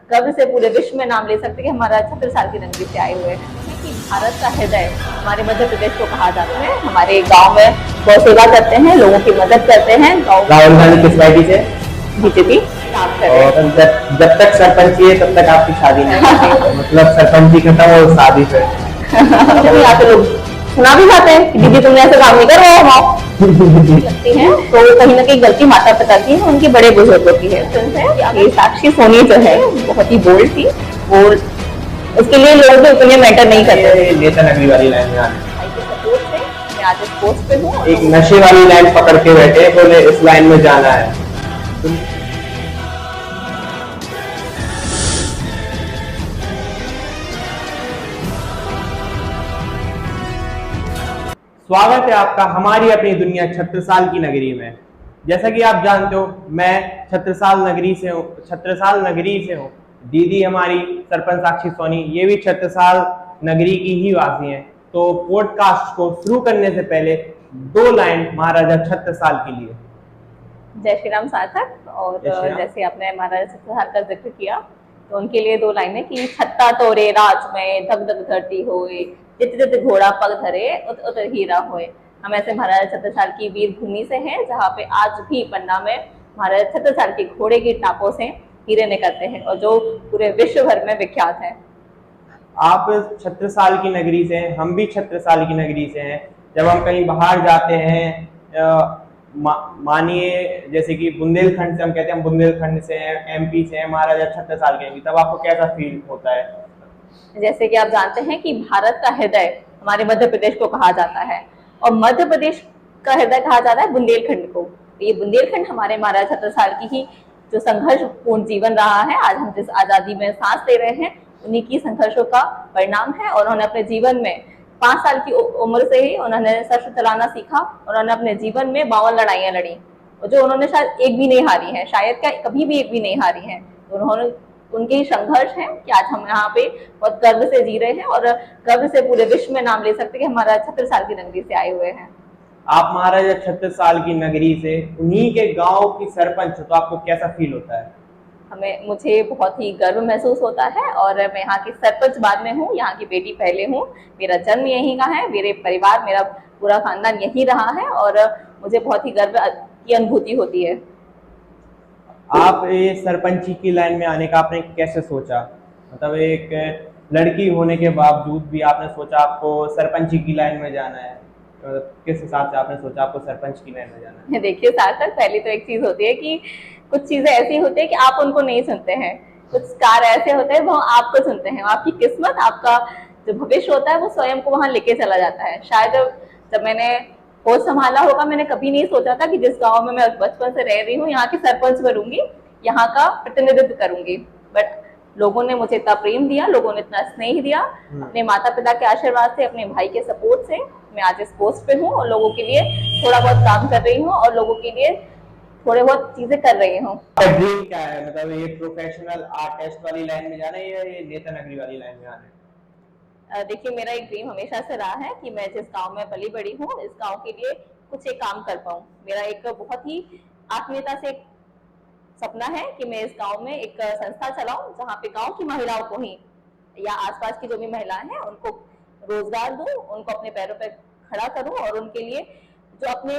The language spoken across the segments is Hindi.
गर्व से पूरे विश्व में नाम ले सकते हैं कि हमारा 76 साल की नगरी से आए हुए हैं। कि भारत का हृदय हमारे मध्य प्रदेश को कहा जाता है। हमारे गांव में गौ सेवा करते हैं, लोगों की मदद करते हैं। राहुल गांधी किस पार्टी से? बीजेपी काम कर रहे हैं। और जब तक सरपंच है तब तक आपकी शादी नहीं मतलब सरपंच खत्म और शादी पे यहाँ पे लोग सुना भी जाते हैं कि दीदी तुमने ऐसे काम नहीं कर रहे हो लगती है, तो कहीं ना कहीं गलती माता पिता की है, उनके बड़े बुजुर्गों की है। ये साक्षी सोनी जो है बहुत ही बोल्ड थी, वो उसके लिए लोग भी उतने मैटर नहीं करते। नेता नगरी वाली लाइन में आने मैं आज इस पोस्ट पे हूँ। एक नशे वाली लाइन पकड़ के बैठे, बोले इस लाइन में जाना है। स्वागत है आपका हमारी अपनी दुनिया छत्रसाल की नगरी में। जैसा कि आप जानते हो, मैं छत्रसाल नगरी से हूँ। दीदी हमारी सरपंच साक्षी सोनी, ये भी छत्रसाल नगरी की ही वासी हैं। तो पॉडकास्ट को शुरू करने से पहले 2 लाइन महाराजा छत्रसाल के लिए। जय श्री राम सार्थक। और जैसे आपने महाराजा छत्रसाल का जिक्र किया, तो उनके लिए 2 लाइनें कि छत्ता तोरे राज में धक धक धरती होए, जित जित घोड़ा पग धरे उत उत हीरा होए। हम ऐसे महाराजा छत्रसाल की वीर भूमि से हैं, जहाँ पे आज भी पन्ना में महाराजा छत्रसाल के घोड़े की टापों से हीरे निकलते हैं और जो पूरे विश्व भर में विख्यात है। आप छत्रसाल की नगरी से हैं, हम भी छत्रसाल की नगरी से हैं। जब हम कहीं बाहर जाते हैं, मानिए जैसे कि बुंदेलखंड से, हम कहते हैं हम बुंदेलखंड से हैं, एमपी से हैं, महाराजा छत्रसाल के, तब आपको कैसा फील होता है? जैसे कि आप जानते हैं कि भारत का हृदय हमारे मध्य प्रदेश को कहा जाता है और मध्य प्रदेश का हृदय कहा जाता है बुंदेलखंड को। ये बुंदेलखंड हमारे महाराजा छत्रसाल की ही जो संघर्षपूर्ण जीवन रहा है, आज हम जिस आजादी में सांस ले रहे हैं, उन्हीं की संघर्षों का परिणाम है। और उन्होंने अपने जीवन में 5 साल की उम्र से ही उन्होंने शस्त्र चलाना सीखा। उन्होंने अपने जीवन में 52 लड़ाइयां लड़ी और जो उन्होंने शायद एक भी नहीं हारी है, शायद क्या कभी भी एक भी नहीं हारी है। तो उन्होंने उनके ही संघर्ष है कि आज हम यहाँ पे बहुत गर्व से जी रहे हैं और गर्व से पूरे विश्व में नाम ले सकते हैं कि हमारा 76 साल की नगरी से आए हुए हैं। आप महाराजा छत्रसाल की नगरी से, उन्हीं के गांव की सरपंच, तो आपको कैसा फील होता है? मुझे बहुत ही गर्व महसूस होता है और मैं यहाँ की सरपंच बाद में हूँ, यहाँ की बेटी पहले हूँ। मेरा जन्म यहीं का है, मेरे परिवार, मेरा पूरा खानदान यहीं रहा है और मुझे बहुत ही गर्व की अनुभूति होती है। आप ये सरपंची की लाइन में आने का आपने कैसे सोचा? मतलब एक लड़की होने के बावजूद भी आपने सोचा आपको सरपंची की लाइन में जाना है? किस हिसाब से आपने सोचा आपको सरपंच की लाइन में जाना है? देखिए सार्थक, पहली तो एक चीज होती है कि कुछ चीजें ऐसी होती है कि आप उनको नहीं सुनते हैं, कुछ कार्य ऐसे होते हैं वो आपको सुनते हैं। आपकी किस्मत, आपका जो भविष्य होता है वो स्वयं को वहां लेके चला जाता है। शायद जब मैंने होश संभाला होगा, मैंने कभी नहीं सोचा था कि जिस गांव में मैं बचपन से रह रही हूँ, यहाँ की सरपंच बनूंगी, यहाँ का प्रतिनिधित्व करूंगी। बट लोगों ने मुझे इतना प्रेम दिया, लोगों ने इतना स्नेह दिया, अपने माता पिता के आशीर्वाद से, अपने भाई के सपोर्ट से मैं आज इस पोस्ट पे हूँ और लोगों के लिए थोड़ा बहुत काम कर रही हूँ और लोगों के लिए थोड़े बहुत चीजें कर रही हूँ। ड्रीम क्या है? मतलब ये प्रोफेशनल आर्टिस्ट वाली लाइन में जाना है या ये नेता नगरी वाली लाइन में आना है? देखिए, मेरा एक ड्रीम हमेशा से रहा है कि मैं जिस गांव में पली बड़ी हूँ, इस गांव के लिए कुछ एक काम कर पाऊँ। मेरा एक बहुत ही आत्मीयता से सपना है कि मैं इस गांव में एक संस्था चलाऊं, जहाँ पे गांव की महिलाओं को ही या आसपास की जो भी महिलाएं हैं उनको रोजगार दूं, उनको अपने पैरों पर खड़ा करूं और उनके लिए जो अपने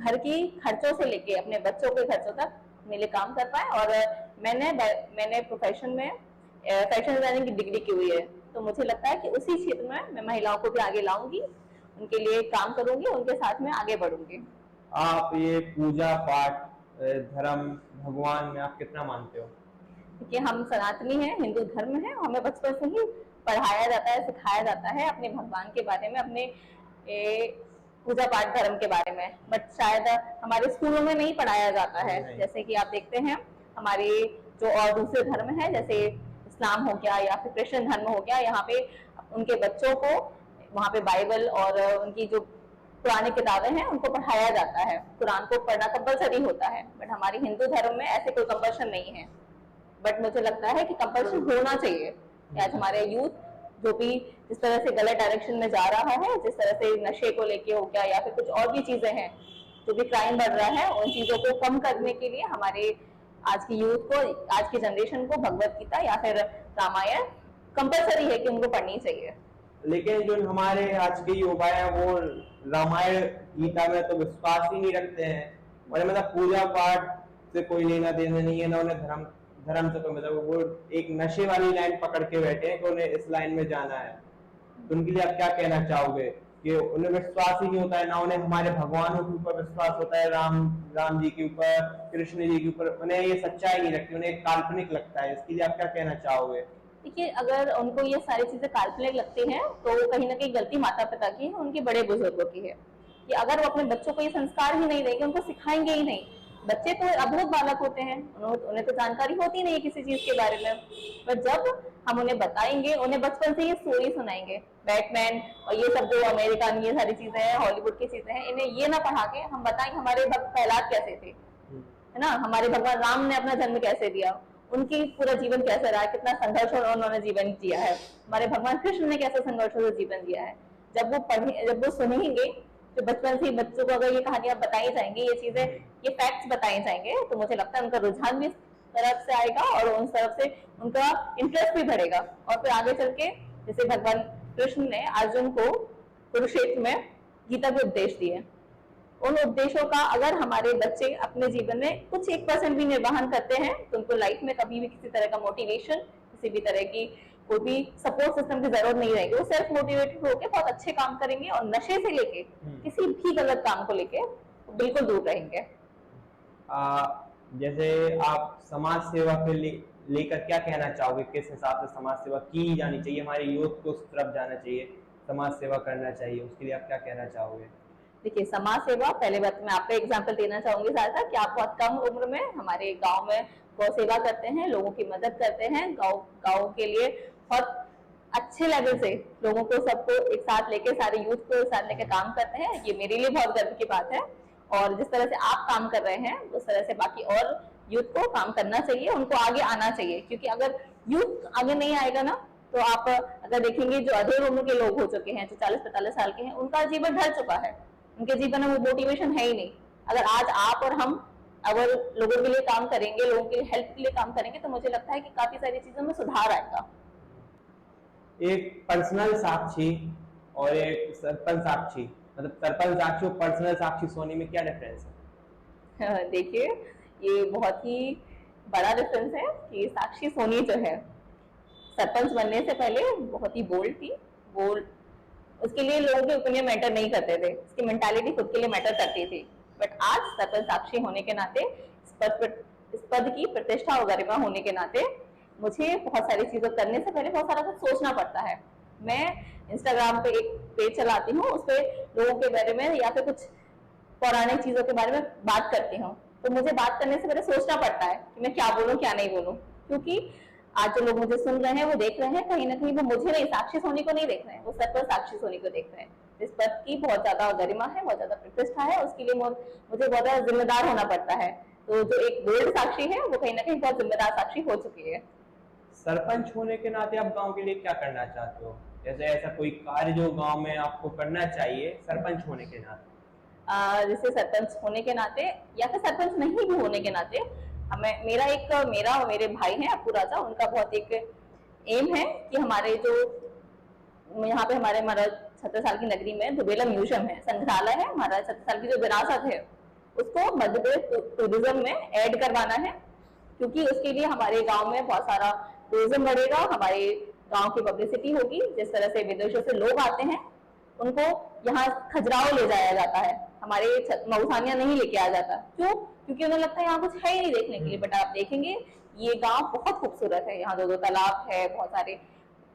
घर की खर्चों से लेके अपने बच्चों के खर्चों तक मेरे लिए काम कर पाए। और मैंने प्रोफेशन में फैशन डिजाइनिंग की डिग्री की हुई है, तो मुझे लगता है कि उसी क्षेत्र में मैं महिलाओं को भी आगे लाऊंगी, उनके लिए काम करूंगी, उनके साथ में आगे बढ़ूंगी। आप ये पूजा पाठ, धर्म, भगवान में आप कितना मानते हो? क्योंकि हम सनातनी हैं, हिंदू धर्म है, हमें बचपन से ही पढ़ाया जाता है, सिखाया जाता है अपने भगवान के बारे में, अपने पूजा पाठ धर्म के बारे में। बट शायद हमारे स्कूलों में नहीं पढ़ाया जाता है। जैसे कि आप देखते हैं हमारे जो और दूसरे धर्म है, जैसे इस्लाम हो गया या फिर क्रिश्चियन धर्म हो गया, यहाँ पे उनके बच्चों को वहाँ पे बाइबल और उनकी जो पुरानी किताबें हैं उनको पढ़ाया जाता है, कुरान को पढ़ना कंपलसरी होता है। बट हमारे हिंदू धर्म में ऐसे कोई कंपल्शन नहीं है। बट मुझे लगता है कि कंपल्शन होना चाहिए। आज हमारे यूथ जो भी जिस तरह से गलत डायरेक्शन में जा रहा है, जिस तरह से नशे को लेके हो गया या फिर कुछ और भी चीजें हैं, जो भी क्राइम बढ़ रहा है, उन चीजों को कम करने के लिए हमारे आज की यूथ को, आज की जनरेशन को भगवत गीता या फिर रामायण कंपलसरी है कि उनको पढ़नी चाहिए। लेकिन जो हमारे आज के युवा है वो रामायण गीता में तो विश्वास ही नहीं रखते हैं, और मतलब पूजा पाठ से कोई लेना देना नहीं है ना उन्हें, धर्म धर्म से कोई मतलब, वो एक नशे वाली लाइन पकड़ के बैठे हैं कि उन्हें इस लाइन में जाना है। तो उनके लिए आप क्या कहना चाहोगे कि उन्हें विश्वास ही नहीं होता है, ना उन्हें हमारे भगवानों के ऊपर विश्वास होता है, राम जी के ऊपर, कृष्ण जी के ऊपर, उन्हें ये सच्चाई नहीं लगती, उन्हें काल्पनिक लगता है। इसके लिए आप क्या कहना चाहोगे? देखिए, अगर उनको ये सारी चीजें काल्पनिक लगती हैं तो कहीं ना कहीं गलती माता पिता की है, उनके बड़े बुजुर्गों की है कि अगर वो अपने बच्चों को ये संस्कार ही नहीं देंगे, उनको सिखाएंगे ही नहीं। बच्चे तो अद्भुत बालक होते हैं, उन्हें तो जानकारी होती नहीं है किसी चीज के बारे में, पर जब हम उन्हें बताएंगे, उन्हें बचपन से ये स्टोरी सुनाएंगे, बैटमैन और ये सब जो अमेरिकन ये सारी चीजें हैं, हॉलीवुड की चीजें हैं, इन्हें ये ना पढ़ा के हम बताएंगे हमारे भक्त प्रहलाद कैसे थे, है ना, हमारे भगवान राम ने अपना जन्म कैसे दिया, उनकी पूरा जीवन कैसे रहा, कितना संघर्ष उन्होंने जीवन जिया है, हमारे भगवान कृष्ण ने कैसे संघर्ष से जीवन जिया है। जब वो सुनेंगे, तो बचपन से बच्चों को अगर ये कहानियां बताई जाएंगी, ये चीजें, ये फैक्ट्स बताए जाएंगे, तो मुझे लगता है उनका रुझान भी इस तरफ से आएगा और उन तरफ से उनका इंटरेस्ट भी बढ़ेगा, और फिर आगे चल के जैसे भगवान कृष्ण ने अर्जुन को कुरुक्षेत्र में गीता के उपदेश दिए, उन उपदेशों का अगर हमारे बच्चे अपने जीवन में कुछ 1% भी निर्वहन करते हैं तो उनको लाइफ में कभी भी किसी तरह का मोटिवेशन, किसी भी तरह की कोई भी सपोर्ट सिस्टम की जरूरत नहीं रहेगी। वो सेल्फ मोटिवेटेड होकर बहुत अच्छे काम करेंगे और नशे से लेके किसी भी गलत काम को लेके बिल्कुल दूर रहेंगे। जैसे आप समाज सेवा के लेकर क्या कहना चाहोगे? किस हिसाब से समाज सेवा की जानी चाहिए? हमारे यूथ को उस तरफ जाना चाहिए, समाज सेवा करना चाहिए, उसके लिए आप क्या कहना चाहोगे? देखिए, समाज सेवा, पहले बात मैं आपको एग्जाम्पल देना चाहूंगी ज्यादा कि आप बहुत कम उम्र में हमारे गांव में गौ सेवा करते हैं, लोगों की मदद करते हैं, गांव के लिए बहुत अच्छे लेवल से लोगों को, सबको एक साथ लेके, सारे यूथ को एक साथ लेके काम करते हैं। ये मेरे लिए बहुत गर्व की बात है, और जिस तरह से आप काम कर रहे हैं उस तरह से बाकी और यूथ को काम करना चाहिए, उनको आगे आना चाहिए, क्योंकि अगर यूथ आगे नहीं आएगा ना, तो आप अगर देखेंगे जो अधेड़ उम्र के लोग हो चुके हैं, जो 40-45 साल के हैं, उनका जीवन ढल चुका है, उनके जीवन में वो मोटिवेशन है ही नहीं। अगर आज आप और हम अगर लोगों के लिए काम करेंगे, लोगों के लिए हेल्प के लिए काम करेंगे, तो मुझे लगता है कि काफी सारी चीजों में सुधार आएगा। एक पर्सनल साक्षी और एक सरपंच साक्षी, मतलब सरपंच साक्षी और पर्सनल साक्षी सोनी में क्या डिफरेंस है? देखिए, ये बहुत ही बड़ा डिफरेंस है कि साक्षी सोनी जो है सरपंच बनने से पहले बहुत ही बोल्ड थी, उसके लिए लोगों के ओपिनियन मैटर नहीं करते थे, उसकी मेंटालिटी खुद के लिए मैटर करती थी। बट आज सरपंच साक्षी होने के नाते, इस पद की प्रतिष्ठा और गरिमा होने के नाते मुझे बहुत सारी चीजों करने से पहले बहुत सारा कुछ सोचना पड़ता है। मैं इंस्टाग्राम पे एक पेज चलाती हूँ, उस पे लोगों के बारे में या फिर कुछ पौराणिक चीजों के बारे में बात करती हूँ, तो मुझे बात करने से पहले सोचना पड़ता है कि मैं क्या बोलूँ क्या नहीं बोलूँ, क्योंकि आज जो लोग मुझे सुन रहे हैं, वो देख रहे हैं कहीं ना कहीं, वो मुझे नहीं, साक्षी सोनी को नहीं देख रहे हैं, वो सरपंच साक्षी सोनी को देख रहे हैं। इस पद की बहुत ज्यादा गरिमा है, बहुत ज्यादा प्रतिष्ठा है, उसके लिए मुझे बहुत ज्यादा जिम्मेदार होना पड़ता है। तो जो एक बोल्ड साक्षी है, वो कहीं ना कहीं बहुत जिम्मेदार साक्षी हो चुकी है। सरपंच होने के नाते आप गांव के लिए क्या करना चाहते हो? जैसे ऐसा कोई कार्य जो गांव में आपको करना चाहिए सरपंच होने के नाते? जैसे सरपंच होने के नाते या फिर सरपंच नहीं भी होने के नाते, मेरा और मेरे भाई हैं अप्पू राजा, उनका बहुत एक एम है कि हमारे जो यहाँ पे हमारे महाराज छत्रसाल की नगरी में दुबेला म्यूजियम है, संग्रहालय है, महाराज छत्रसाल की जो विरासत है उसको मध्य प्रदेश टूरिज्म में ऐड करवाना है, क्योंकि उसके लिए हमारे गांव में बहुत सारा टूरिज्म बढ़ेगा, हमारे गांव की पब्लिसिटी होगी। जिस तरह से विदेशों से लोग आते हैं, उनको यहाँ खजुराहो ले जाया जाता है, हमारे मऊसानिया नहीं लेके आ जाता। क्यों? क्योंकि उन्हें लगता है यहाँ कुछ है ही नहीं देखने के लिए। बट आप देखेंगे ये गांव बहुत खूबसूरत है, यहाँ 2 तालाब है, बहुत सारे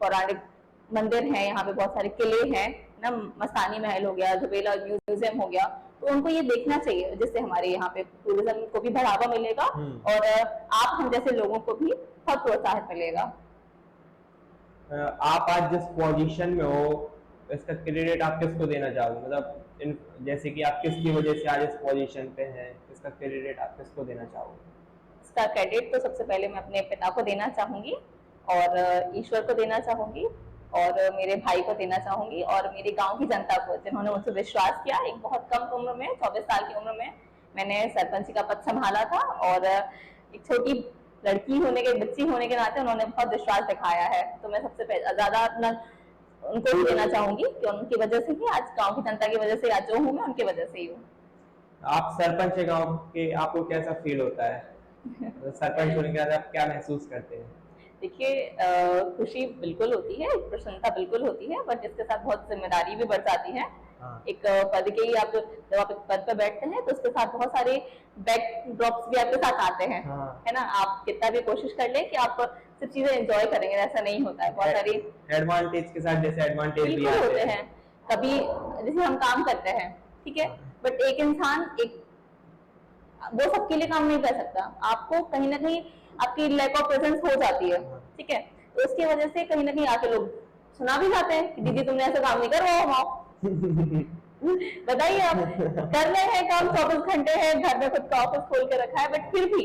पौराणिक मंदिर हैं, यहाँ पे बहुत सारे किले हैं ना, मस्तानी महल हो गया, दुबेला म्यूजियम हो गया, तो उनको ये देखना चाहिए, जिससे हमारे यहाँ पे टूरिज्म को भी बढ़ावा मिलेगा और आप हम जैसे लोगों को भी बहुत प्रोत्साहन मिलेगा। आप आज जिस पोजीशन में हो, इसका क्रेडिट आप किसको देना चाहोगे? मतलब जैसे कि आप किसकी वजह से आज इस पोजीशन पे हैं, इसका क्रेडिट आप किसको देना चाहोगे? इसका क्रेडिट तो सबसे पहले मैं अपने पिता को देना चाहूंगी और ईश्वर को देना चाहूंगी और मेरे भाई को देना चाहूंगी और मेरे गांव की जनता को, जिन्होंने मुझसे विश्वास किया। एक बहुत कम उम्र में, 24 साल की उम्र में मैंने सरपंच का पद संभाला था और एक छोटी लड़की होने के, बच्ची होने के नाते उन्होंने बहुत विश्वास दिखाया है। तो मैं सबसे ज्यादा अपना उनको ही देना चाहूंगी कि उनकी वजह से ही आज गांव की जनता की वजह से आज जो हूँ मैं उनकी वजह से ही हूँ। आप सरपंच है गांव के, आपको कैसा फील होता है? सरपंच होने के बाद आप क्या महसूस करते हैं? देखिए खुशी बिल्कुल होती है, प्रसन्नता बिल्कुल होती है, बट इसके साथ बहुत जिम्मेदारी भी बढ़ जाती है। हाँ। एक पद के ही आप जब आप एक पद पर बैठते हैं तो उसके साथ बहुत सारे बैक ड्रॉप्स भी आपके साथ आते हैं। हाँ। है ना, आप कितना भी कोशिश कर ले कि आप सब चीजें एंजॉय करेंगे, ऐसा नहीं होता है। बहुत सारी एडवांटेज के साथ डिसएडवांटेज भी होते हैं। कभी जैसे हम काम करते हैं, ठीक है, बट एक इंसान वो सबके लिए काम नहीं कर सकता। आपको कहीं ना कहीं आपकी लैक ऑफ प्रेजेंस हो जाती है, ठीक है, तो उसकी वजह से कहीं ना कहीं आके लोग सुना भी जाते हैं कि दीदी तुमने ऐसा काम नहीं कर रहे हो। बताइए, आप कर रहे हैं काम, 24 घंटे है, घर में खुद का ऑफिस खोल के रखा है, बट फिर भी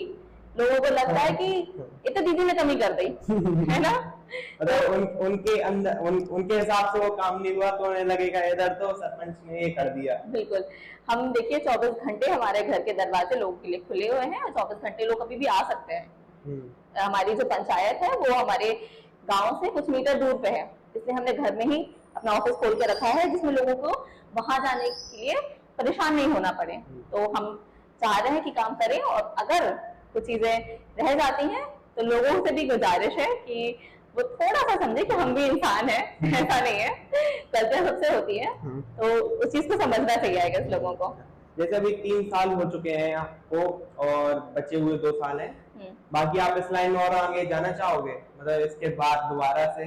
लोगों को लगता है कि ये तो दीदी ने कमी कर दी, है ना। मतलब उनके अंदर उनके हिसाब से वो काम नहीं हुआ तो उन्हें लगेगा इधर तो सरपंच ने ये कर दिया। बिल्कुल, हम देखिए 24 घंटे हमारे घर के दरवाजे लोगों के लिए खुले हुए हैं और 24 घंटे लोग कभी भी आ सकते हैं। हमारी जो पंचायत है वो हमारे गांव से कुछ मीटर दूर पे है, इसलिए हमने घर में ही अपना ऑफिस खोल के रखा है जिसमें लोगों को वहां जाने के लिए परेशान नहीं होना पड़े। तो हम चाह रहे हैं कि काम करें, और अगर कुछ चीजें रह जाती हैं तो लोगों से भी गुजारिश है कि वो थोड़ा सा समझे कि हम भी इंसान हैं, ऐसा नहीं है, गलतियां सबसे होती है, तो उस चीज को समझना चाहिए आएगा इस लोगों को। जैसे अभी 3 साल हो चुके हैं आपको और बचे हुए 2 साल हैं, बाकी आप इस लाइन में और आगे जाना चाहोगे, मतलब इसके बाद दोबारा से?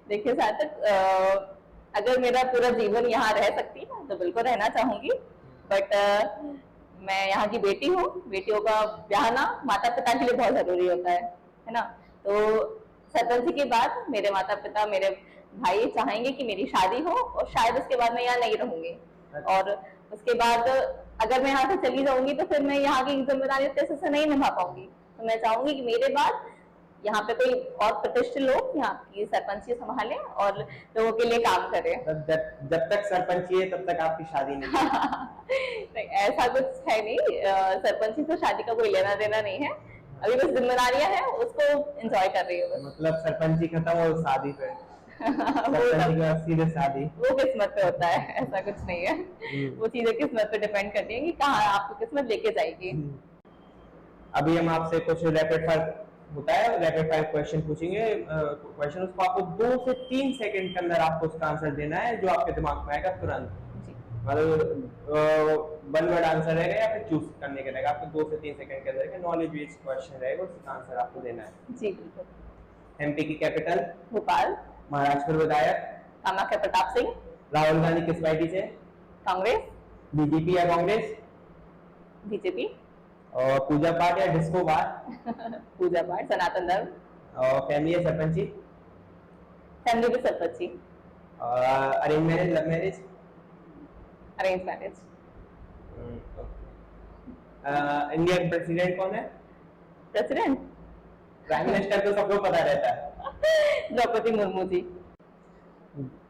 देखिए सार्थक, अगर मेरा पूरा जीवन यहाँ रह सकती है तो बिल्कुल रहना चाहूंगी, बट मैं यहाँ की बेटी हूँ, बेटियों का ब्याहना माता पिता के लिए बहुत जरूरी होता है ना। तो सरपंच के बाद मेरे माता पिता, मेरे भाई चाहेंगे कि मेरी शादी हो, और शायद उसके बाद मैं यहाँ नहीं रहूंगी, और उसके बाद अगर मैं यहाँ से चली जाऊंगी तो फिर मैं यहाँ की जिम्मेदारी अच्छे से नहीं निभा पाऊंगी। तो मैं चाहूंगी कि मेरे बाद यहाँ पे कोई और प्रतिष्ठित लोग यहाँ की सरपंची संभालें और लोगों के लिए काम करें। जब तक सरपंची है तब तक आपकी शादी नहीं? ऐसा कुछ है नहीं, सरपंची से शादी का कोई लेना देना नहीं है, अभी बस जिम्मेदारियां हैं, उसको एंजॉय कर रही हूँ। मतलब सरपंची खत्म और शादी पे? सीधे शादी वो किस्मत पे होता है, ऐसा कुछ नहीं है, वो चीजें किस्मत पे डिपेंड करती है कि कहाँ आपको किस्मत लेके जाएगी। अभी हम आपसे कुछ रैपिड फायर होता है, रैपिड फायर क्वेश्चन पूछेंगे, क्वेश्चन उसको आपको 2 से 3 सेकंड के अंदर आपको उसका आंसर देना है जो आपके दिमाग में आएगा तुरंत। मतलब 1 वर्ड आंसर रहेगा या फिर चूज करने के रहेगा, आपको 2 से 3 सेकंड के अंदर नॉलेज बेस्ड क्वेश्चन रहेगा, उसका आंसर आपको देना है। जी बिल्कुल। एमपी की कैपिटल? भोपाल। महाराष्ट्र विधायक? कामाख्या प्रताप सिंह। राहुल गांधी किस पार्टी से? कांग्रेस। बीजेपी या कांग्रेस? बीजेपी। और पूजा पाठ या डिस्को बार? पूजा पाठ, सनातन धर्म। और फैमिली या सरपंची? फैमिली भी सरपंची। Arrange marriage, love marriage? Arrange marriage. India का प्रेसिडेंट कौन है? प्रेसिडेंट? प्राइम मिनिस्टर तो सबको पता रहता है। द्रौपदी मुर्मू जी।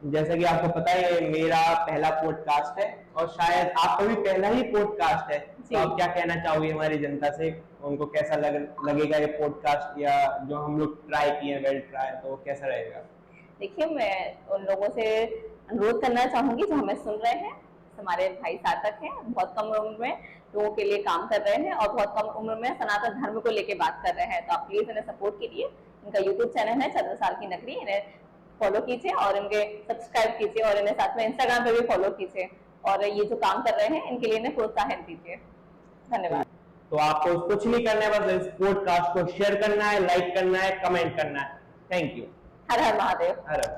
जैसा कि आपको पता है मेरा पहला पॉडकास्ट है और शायद आपका भी पहला ही पॉडकास्ट है, तो आप क्या कहना चाहोगे हमारी जनता से? उनको कैसा लगेगा ये पॉडकास्ट, या जो हम लोग ट्राई किए, वेल ट्राई, तो कैसा रहेगा? देखिए, मैं उन लोगों से अनुरोध करना चाहूंगी जो हमें सुन रहे हैं, हमारे भाई सार्थक हैं, बहुत कम उम्र में लोगों के लिए काम कर रहे हैं और बहुत कम उम्र में सनातन धर्म को लेके बात कर रहे हैं, तो आप प्लीज इन्हें सपोर्ट कीजिए। इनका यूट्यूब चैनल है 14 साल की नगरी, इन्हें फॉलो कीजिए और इनके सब्सक्राइब कीजिए और इन्हें साथ में इंस्टाग्राम पे भी फॉलो कीजिए, और ये जो काम कर रहे हैं इनके लिए इन्हें प्रोत्साहन दीजिए। धन्यवाद। तो आपको कुछ नहीं करना है, बस इस पॉडकास्ट को शेयर करना है, लाइक करना है, कमेंट करना है। Thank you. Her her Mahadev. Her her.